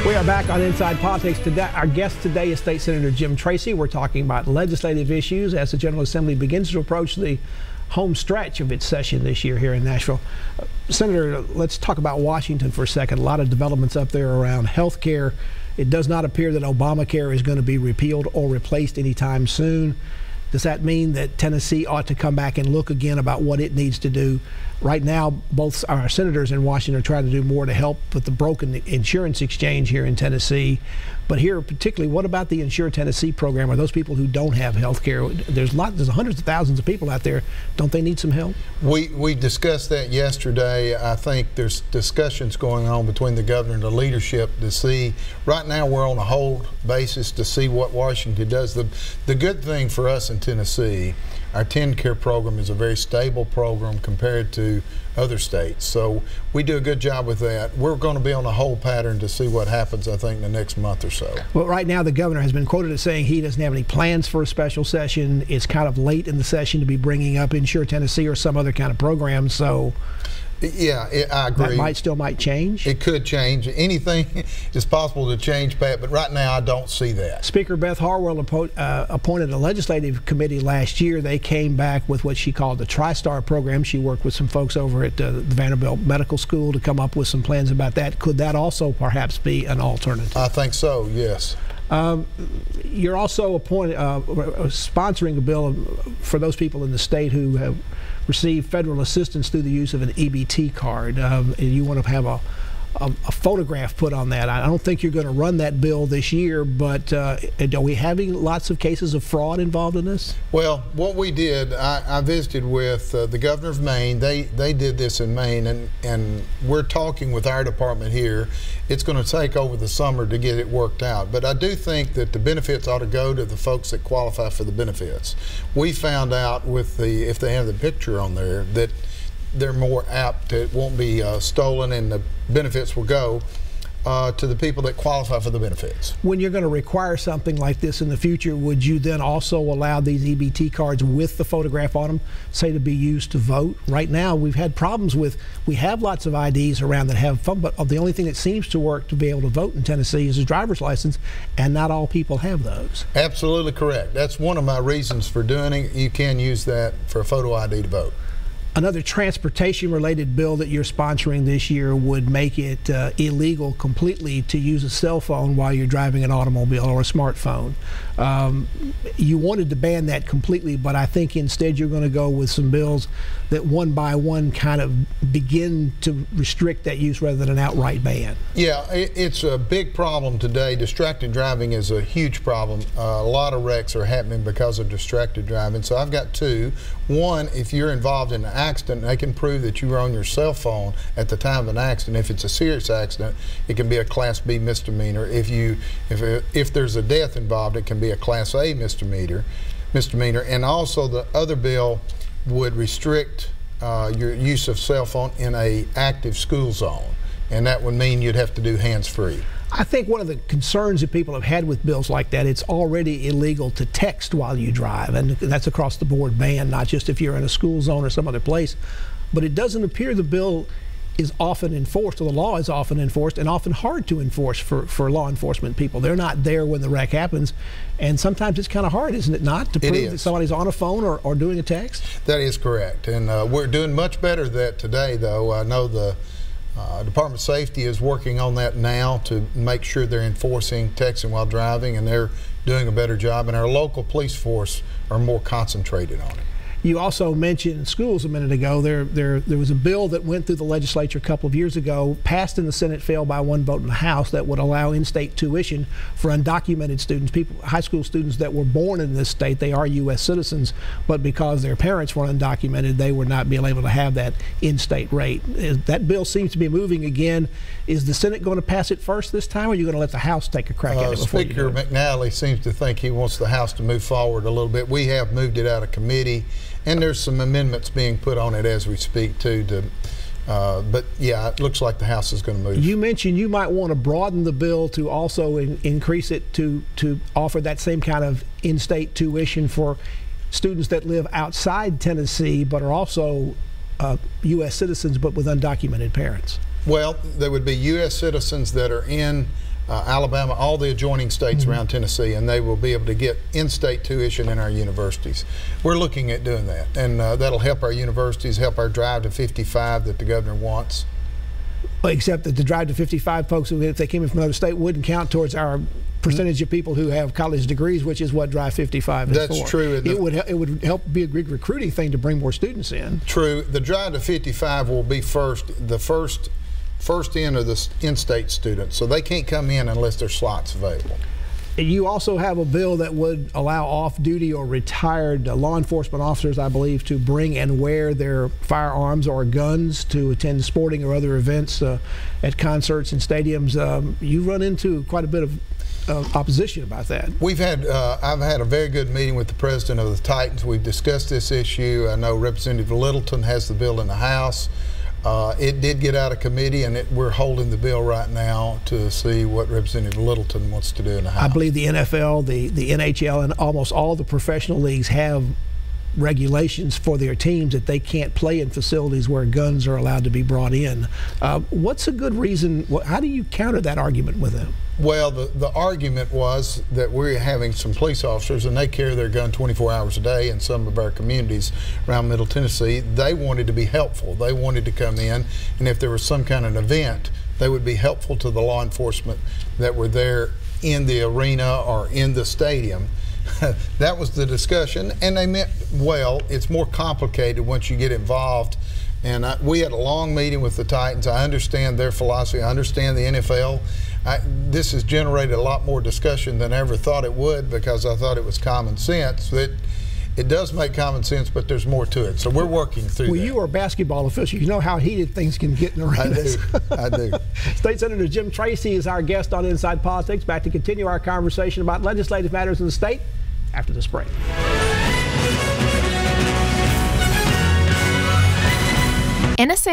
We are back on Inside Politics. Today, our guest today is State Senator Jim Tracy. We're talking about legislative issues as the General Assembly begins to approach the home stretch of its session this year here in Nashville. Senator, let's talk about Washington for a second. A lot of developments up there around health care. It does not appear that Obamacare is going to be repealed or replaced anytime soon. Does that mean that Tennessee ought to come back and look again about what it needs to do? Right now, both our senators in Washington are trying to do more to help with the broken insurance exchange here in Tennessee. But here particularly, what about the Insure Tennessee program? Are those people who don't have health care? There's hundreds of thousands of people out there. Don't they need some help? We discussed that yesterday. I think there's discussions going on between the governor and the leadership to see. Right now we're on a hold basis to see what Washington does. The good thing for us in Tennessee, our TennCare program is a very stable program compared to other states. So we do a good job with that. We're going to be on a hold pattern to see what happens, I think, in the next month or so. Well, right now the governor has been quoted as saying he doesn't have any plans for a special session. It's kind of late in the session to be bringing up Insure Tennessee or some other kind of program. So yeah, I agree. That still might change. It could change. Anything is possible to change, Pat, but right now I don't see that. Speaker Beth Harwell appointed a legislative committee last year. They came back with what she called the TriStar program. She worked with some folks over at the Vanderbilt Medical School to come up with some plans about that. Could that also perhaps be an alternative? I think so, yes. You're also sponsoring a bill for those people in the state who have received federal assistance through the use of an EBT card. And you want to have a photograph put on that. I don't think you're going to run that bill this year, but are we having lots of cases of fraud involved in this? Well, what we did, I visited with the governor of Maine. They did this in Maine, and we're talking with our department here. It's going to take over the summer to get it worked out. But I do think that the benefits ought to go to the folks that qualify for the benefits. We found out with if they have the picture on there, that they're more apt, it won't be stolen, and the benefits will go to the people that qualify for the benefits. When you're going to require something like this in the future, would you then also allow these EBT cards with the photograph on them, say, to be used to vote? Right now, we've had problems with, we have lots of IDs around that have fun, but the only thing that seems to work to be able to vote in Tennessee is a driver's license, and not all people have those. Absolutely correct. That's one of my reasons for doing it. You can use that for a photo ID to vote. Another transportation-related bill that you're sponsoring this year would make it illegal completely to use a cell phone while you're driving an automobile or a smartphone. You wanted to ban that completely, but I think instead you're going to go with some bills that one by one kind of begin to restrict that use rather than an outright ban. Yeah, it's a big problem today. Distracted driving is a huge problem. A lot of wrecks are happening because of distracted driving. So I've got two. One, if you're involved in an accident, they can prove that you were on your cell phone at the time of an accident. If it's a serious accident, it can be a Class B misdemeanor. If there's a death involved, it can be a Class A misdemeanor. And also the other bill would restrict your use of cell phone in a active school zone, and that would mean you'd have to do hands-free. I think one of the concerns that people have had with bills like that, it's already illegal to text while you drive, and that's across the board ban, not just if you're in a school zone or some other place. But it doesn't appear the bill is often enforced, or the law is often enforced, and often hard to enforce for law enforcement people. They're not there when the wreck happens, and sometimes it's kind of hard, isn't it not, to prove that somebody's on a phone or doing a text? That is correct, and we're doing much better at that today, though. I know the Department of Safety is working on that now to make sure they're enforcing texting while driving, and they're doing a better job, and our local police force are more concentrated on it. You also mentioned schools a minute ago. There was a bill that went through the legislature a couple of years ago, passed in the Senate, failed by one vote in the House, that would allow in-state tuition for undocumented students, high school students that were born in this state. They are U.S. citizens, but because their parents were undocumented, they would not be able to have that in-state rate. That bill seems to be moving again. Is the Senate going to pass it first this time, or are you going to let the House take a crack at it before Speaker McNally seems to think he wants the House to move forward a little bit. We have moved it out of committee, and there's some amendments being put on it as we speak too. But yeah, it looks like the House is going to move. You mentioned you might want to broaden the bill to also increase it to offer that same kind of in-state tuition for students that live outside Tennessee but are also U.S. citizens but with undocumented parents. Well, there would be U.S. citizens that are in Alabama, all the adjoining states around Tennessee, and they will be able to get in-state tuition in our universities. We're looking at doing that, and that'll help our universities, help our drive to 55 that the governor wants. Except that the drive to 55 folks, if they came in from another state, wouldn't count towards our percentage of people who have college degrees, which is what Drive 55 is for. That's true. It would help be a big recruiting thing to bring more students in. True. The Drive to 55 will be the first in of the in-state students, so they can't come in unless there's slots available. You also have a bill that would allow off-duty or retired law enforcement officers, I believe, to bring and wear their firearms or guns to attend sporting or other events at concerts and stadiums. You run into quite a bit of opposition about that. I've had a very good meeting with the president of the Titans. We've discussed this issue. I know Representative Littleton has the bill in the House. It did get out of committee, and we're holding the bill right now to see what Representative Littleton wants to do in the House. I believe the NFL, the NHL, and almost all the professional leagues have regulations for their teams that they can't play in facilities where guns are allowed to be brought in. What's a good reason? How do you counter that argument with them? Well, the argument was that we're having some police officers, and they carry their gun 24 hours a day in some of our communities around Middle Tennessee. They wanted to be helpful. They wanted to come in, and if there was some kind of event, they would be helpful to the law enforcement that were there in the arena or in the stadium. That was the discussion, and they meant well. It's more complicated once you get involved. And we had a long meeting with the Titans. I understand their philosophy. I understand the NFL. This has generated a lot more discussion than I ever thought it would, because I thought it was common sense. It does make common sense, but there's more to it. So we're working through that. Well, you are a basketball official. You know how heated things can get in arenas. I do. State Senator Jim Tracy is our guest on Inside Politics. Back to continue our conversation about legislative matters in the state after this break. NSA